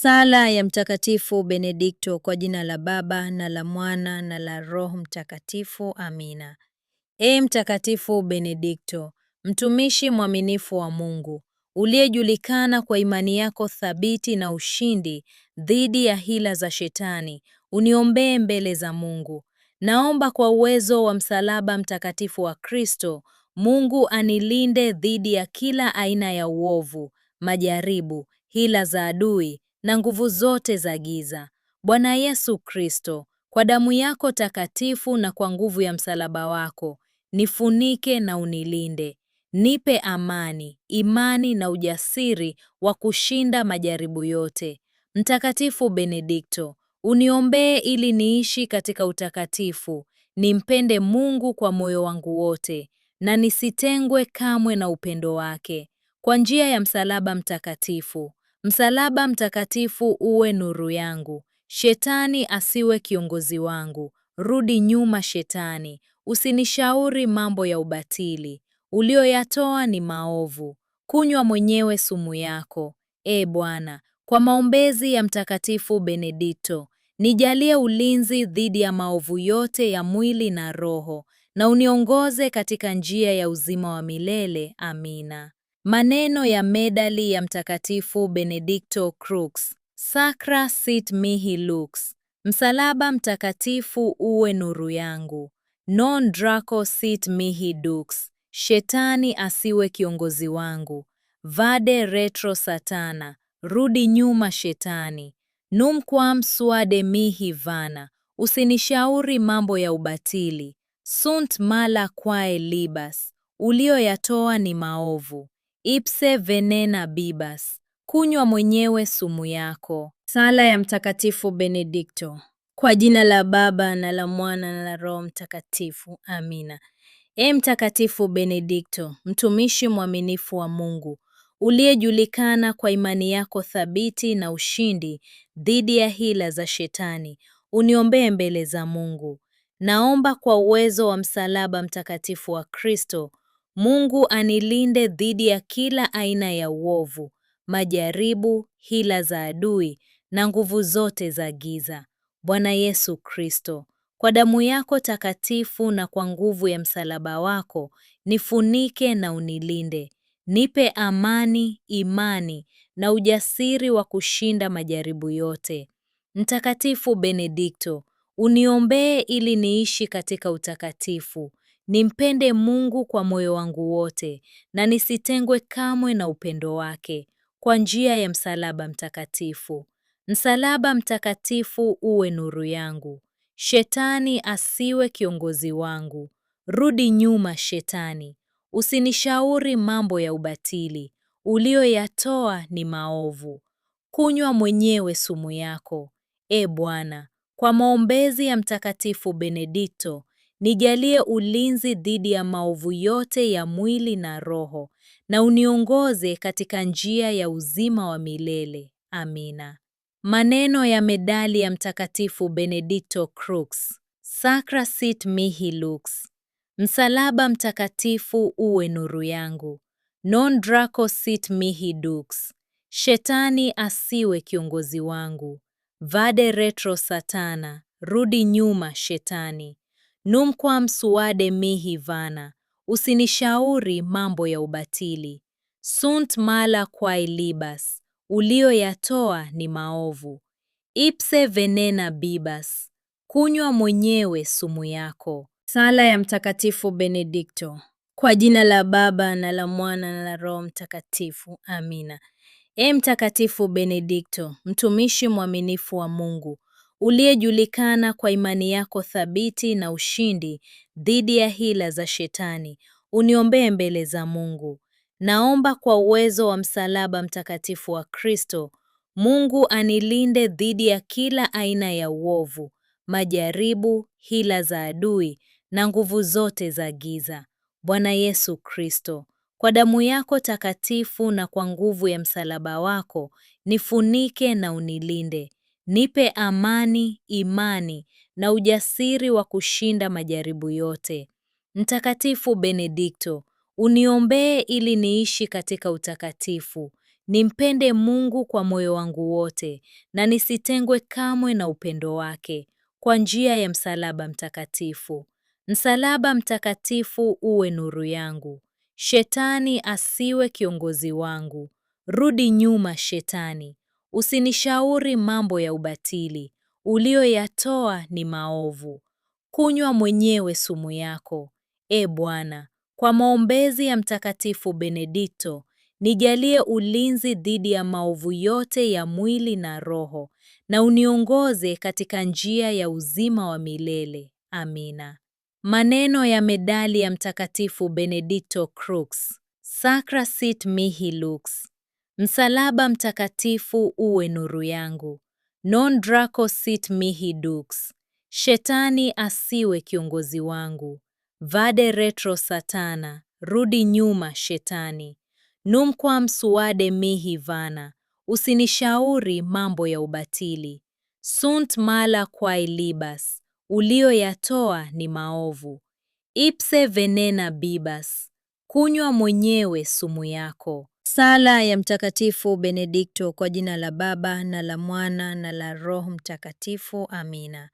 Sala ya Mtakatifu Benedikto. Kwa jina la Baba na la Mwana na la Roho Mtakatifu. Amina. Ee Mtakatifu Benedikto, mtumishi mwaminifu wa Mungu, uliyejulikana kwa imani yako thabiti na ushindi dhidi ya hila za Shetani, uniombee mbele za Mungu. Naomba kwa uwezo wa msalaba mtakatifu wa Kristo, Mungu anilinde dhidi ya kila aina ya uovu, majaribu, hila za adui na nguvu zote za giza. Bwana Yesu Kristo, kwa damu yako takatifu na kwa nguvu ya msalaba wako, nifunike na unilinde. Nipe amani, imani na ujasiri wa kushinda majaribu yote. Mtakatifu Benedikto, uniombee ili niishi katika utakatifu, nimpende Mungu kwa moyo wangu wote, na nisitengwe kamwe na upendo wake. Kwa njia ya msalaba mtakatifu. Msalaba mtakatifu uwe nuru yangu. Shetani asiwe kiongozi wangu. Rudi nyuma Shetani. Usinishauri mambo ya ubatili. Ulioyatoa ni maovu. Kunywa mwenyewe sumu yako. Bwana, kwa maombezi ya Mtakatifu Benedikto, nijalie ulinzi dhidi ya maovu yote ya mwili na roho, na uniongoze katika njia ya uzima wa milele. Amina. Maneno ya medali ya Mtakatifu Benedikto Crux. Sacra sit mihi lux. Msalaba mtakatifu uwe nuru yangu. Non draco sit mihi dux. Shetani asiwe kiongozi wangu. Vade retro satana. Rudi nyuma Shetani. Numquam suade mihi vana. Usinishauri mambo ya ubatili. Sunt mala quae libas. Ulioyatoa ni maovu. Ipse venena bibas. Kunywa mwenyewe sumu yako. Sala ya Mtakatifu Benedikto. Kwa jina la Baba na la Mwana na la Roho Mtakatifu. Amina. Ee Mtakatifu Benedikto, mtumishi mwaminifu wa Mungu, uliyejulikana kwa imani yako thabiti na ushindi dhidi ya hila za Shetani, uniombee mbele za Mungu. Naomba kwa uwezo wa msalaba mtakatifu wa Kristo, Mungu anilinde dhidi ya kila aina ya uovu, majaribu, hila za adui na nguvu zote za giza. Bwana Yesu Kristo, kwa damu yako takatifu na kwa nguvu ya msalaba wako, nifunike na unilinde. Nipe amani, imani na ujasiri wa kushinda majaribu yote. Mtakatifu Benedikto, uniombee ili niishi katika utakatifu. Nimpende Mungu kwa moyo wangu wote na nisitengwe kamwe na upendo wake. Kwa njia ya msalaba mtakatifu. Msalaba mtakatifu uwe nuru yangu. Shetani asiwe kiongozi wangu. Rudi nyuma Shetani. Usinishauri mambo ya ubatili. Ulioyatoa ni maovu. Kunywa mwenyewe sumu yako. Bwana, kwa maombezi ya Mtakatifu Benedikto, nijalie ulinzi dhidi ya maovu yote ya mwili na roho, na uniongoze katika njia ya uzima wa milele. Amina. Maneno ya medali ya Mtakatifu Benedikto Crux. Sacra sit mihi lux. Msalaba mtakatifu uwe nuru yangu. Non draco sit mihi dux. Shetani asiwe kiongozi wangu. Vade retro satana. Rudi nyuma Shetani. Numquam suade mihi vana. Usinishauri mambo ya ubatili. Sunt mala quae libas. Ulioyatoa ni maovu. Ipse venena bibas. Kunywa mwenyewe sumu yako. Sala ya Mtakatifu Benedikto. Kwa jina la Baba na la Mwana na la Roho Mtakatifu. Amina. Ee Mtakatifu Benedikto, mtumishi mwaminifu wa Mungu, uliyejulikana kwa imani yako thabiti na ushindi dhidi ya hila za Shetani, uniombee mbele za Mungu. Naomba kwa uwezo wa msalaba mtakatifu wa Kristo, Mungu anilinde dhidi ya kila aina ya uovu, majaribu, hila za adui na nguvu zote za giza. Bwana Yesu Kristo, kwa damu yako takatifu na kwa nguvu ya msalaba wako, nifunike na unilinde. Nipe amani, imani na ujasiri wa kushinda majaribu yote. Mtakatifu Benedikto, uniombee ili niishi katika utakatifu. nimpende Mungu kwa moyo wangu wote na nisitengwe kamwe na upendo wake, kwa njia ya msalaba mtakatifu. Msalaba mtakatifu uwe nuru yangu. Shetani asiwe kiongozi wangu. Rudi nyuma Shetani. Usinishauri mambo ya ubatili. Ulioyatoa ni maovu. Kunywa mwenyewe sumu yako. E Bwana, kwa maombezi ya Mtakatifu Benedikto, nijalie ulinzi dhidi ya maovu yote ya mwili na roho, na uniongoze katika njia ya uzima wa milele. Amina. Maneno ya medali ya Mtakatifu Benedikto Crux. Sacra sit mihi lux. Msalaba mtakatifu uwe nuru yangu. Non draco sit mihi dux. Shetani asiwe kiongozi wangu. Vade retro satana. Rudi nyuma Shetani. Numquam suade mihi vana. Usinishauri mambo ya ubatili. Sunt mala quae libas. Ulioyatoa ni maovu. Ipse venena bibas. Kunywa mwenyewe sumu yako. Sala ya Mtakatifu Benedikto. Kwa jina la Baba na la Mwana na la Roho Mtakatifu. Amina.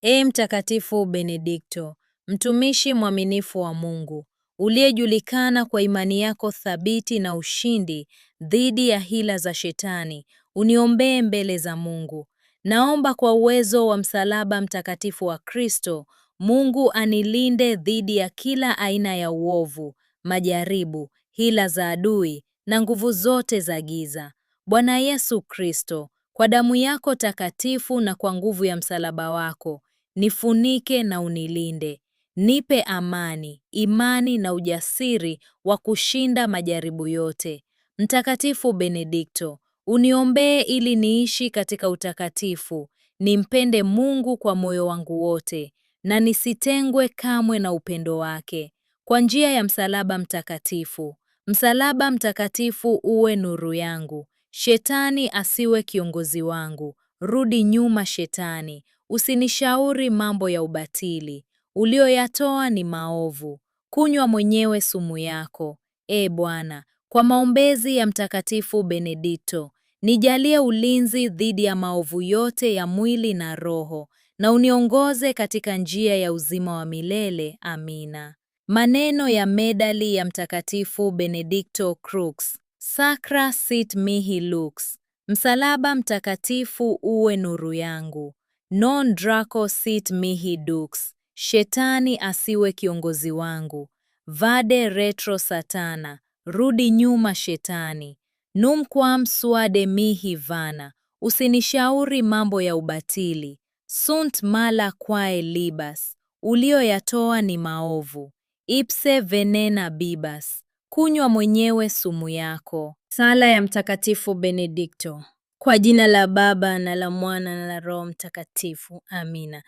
Ee Mtakatifu Benedikto, mtumishi mwaminifu wa Mungu, uliyejulikana kwa imani yako thabiti na ushindi dhidi ya hila za Shetani, uniombee mbele za Mungu. Naomba kwa uwezo wa msalaba mtakatifu wa Kristo, Mungu anilinde dhidi ya kila aina ya uovu, majaribu, hila za adui na nguvu zote za giza. Bwana Yesu Kristo, kwa damu yako takatifu na kwa nguvu ya msalaba wako, nifunike na unilinde. Nipe amani, imani na ujasiri wa kushinda majaribu yote. Mtakatifu Benedikto, uniombee ili niishi katika utakatifu, nimpende Mungu kwa moyo wangu wote, na nisitengwe kamwe na upendo wake. Kwa njia ya msalaba mtakatifu. Msalaba mtakatifu uwe nuru yangu. Shetani asiwe kiongozi wangu. Rudi nyuma Shetani. Usinishauri mambo ya ubatili. Ulioyatoa ni maovu. Kunywa mwenyewe sumu yako. E Bwana, kwa maombezi ya Mtakatifu Benedikto, nijalie ulinzi dhidi ya maovu yote ya mwili na roho, na uniongoze katika njia ya uzima wa milele. Amina. Maneno ya medali ya Mtakatifu Benedikto Crux. Sacra sit mihi lux. Msalaba mtakatifu uwe nuru yangu. Non draco sit mihi dux. Shetani asiwe kiongozi wangu. Vade retro satana. Rudi nyuma Shetani. Numquam suade mihi vana. Usinishauri mambo ya ubatili. Sunt mala quae libas. Ulioyatoa ni maovu. Ipse venena bibas. Kunywa mwenyewe sumu yako. Sala ya Mtakatifu Benedikto. Kwa jina la Baba na la Mwana na la Roho Mtakatifu. Amina.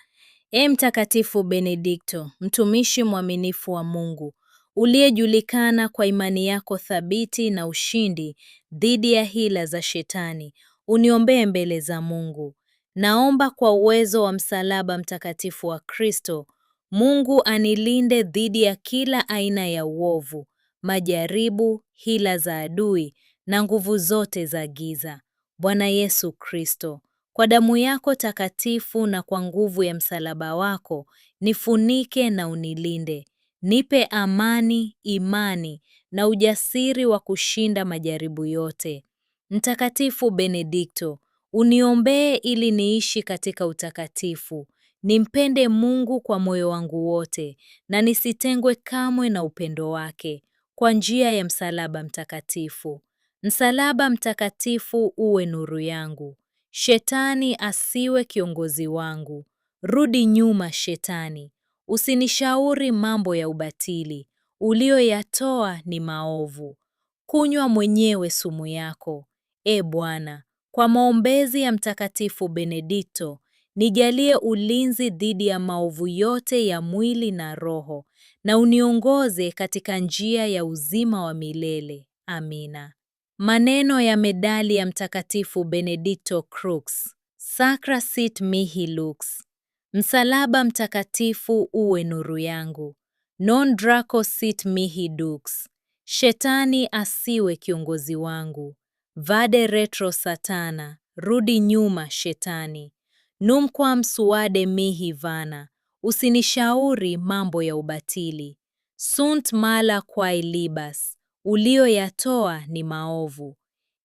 Ee Mtakatifu Benedikto, mtumishi mwaminifu wa Mungu, uliyejulikana kwa imani yako thabiti na ushindi dhidi ya hila za Shetani, uniombee mbele za Mungu. Naomba kwa uwezo wa msalaba mtakatifu wa Kristo, Mungu anilinde dhidi ya kila aina ya uovu, majaribu, hila za adui na nguvu zote za giza. Bwana Yesu Kristo, kwa damu yako takatifu na kwa nguvu ya msalaba wako, nifunike na unilinde. Nipe amani, imani na ujasiri wa kushinda majaribu yote. Mtakatifu Benedikto, uniombee ili niishi katika utakatifu. Nimpende Mungu kwa moyo wangu wote na nisitengwe kamwe na upendo wake, kwa njia ya msalaba mtakatifu. Msalaba mtakatifu uwe nuru yangu. Shetani asiwe kiongozi wangu. Rudi nyuma Shetani. Usinishauri mambo ya ubatili. Ulioyatoa ni maovu. Kunywa mwenyewe sumu yako. E Bwana, kwa maombezi ya Mtakatifu Benedikto, nijalie ulinzi dhidi ya maovu yote ya mwili na roho, na uniongoze katika njia ya uzima wa milele. Amina. Maneno ya medali ya Mtakatifu Benedikto Crux. Sacra sit mihi lux. Msalaba mtakatifu uwe nuru yangu. Non draco sit mihi dux. Shetani asiwe kiongozi wangu. Vade retro satana, rudi nyuma shetani. Numquam suade mihi vana, usinishauri mambo ya ubatili. Sunt mala quae libas, ulioyatoa ni maovu.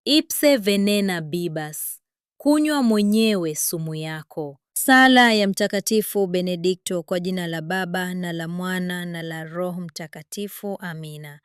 Ipse venena bibas, kunywa mwenyewe sumu yako. Sala ya Mtakatifu Benedikto. Kwa jina la Baba na la Mwana na la Roho Mtakatifu. Amina.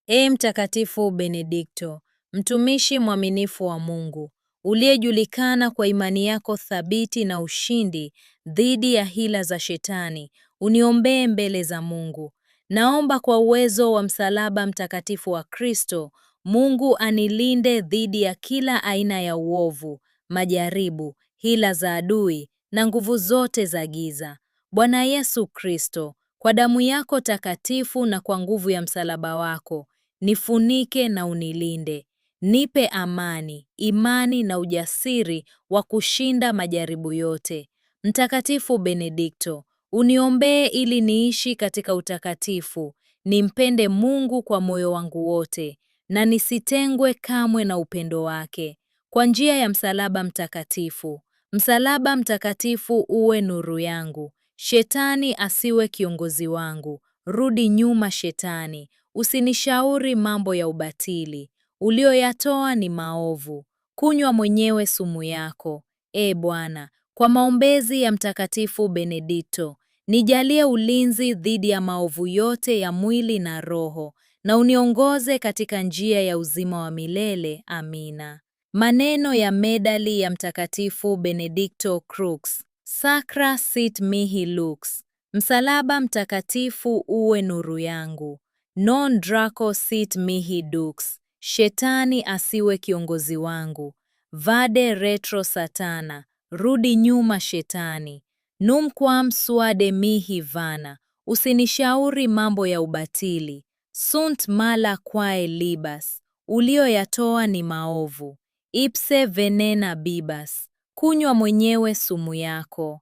Ee Mtakatifu Benedikto, mtumishi mwaminifu wa Mungu, uliyejulikana kwa imani yako thabiti na ushindi dhidi ya hila za Shetani, uniombee mbele za Mungu. Naomba kwa uwezo wa msalaba mtakatifu wa Kristo, Mungu anilinde dhidi ya kila aina ya uovu, majaribu, hila za adui na nguvu zote za giza. Bwana Yesu Kristo, kwa damu yako takatifu na kwa nguvu ya msalaba wako, nifunike na unilinde. Nipe amani, imani na ujasiri wa kushinda majaribu yote. Mtakatifu Benedikto, uniombee ili niishi katika utakatifu, nimpende Mungu kwa moyo wangu wote, na nisitengwe kamwe na upendo wake. Kwa njia ya msalaba mtakatifu. Msalaba mtakatifu uwe nuru yangu. Shetani asiwe kiongozi wangu. Rudi nyuma Shetani. Usinishauri mambo ya ubatili. Ulioyatoa ni maovu. Kunywa mwenyewe sumu yako. Ee Bwana, kwa maombezi ya Mtakatifu Benedikto, nijalie ulinzi dhidi ya maovu yote ya mwili na roho, na uniongoze katika njia ya uzima wa milele. Amina. Maneno ya medali ya Mtakatifu Benedikto Crux. Sacra sit mihi lux. Msalaba mtakatifu uwe nuru yangu. Non draco sit mihi dux. Shetani asiwe kiongozi wangu. Vade retro satana. Rudi nyuma Shetani. Numquam suade mihi vana. Usinishauri mambo ya ubatili. Sunt mala quae libas. Ulioyatoa ni maovu. Ipse venena bibas. Kunywa mwenyewe sumu yako.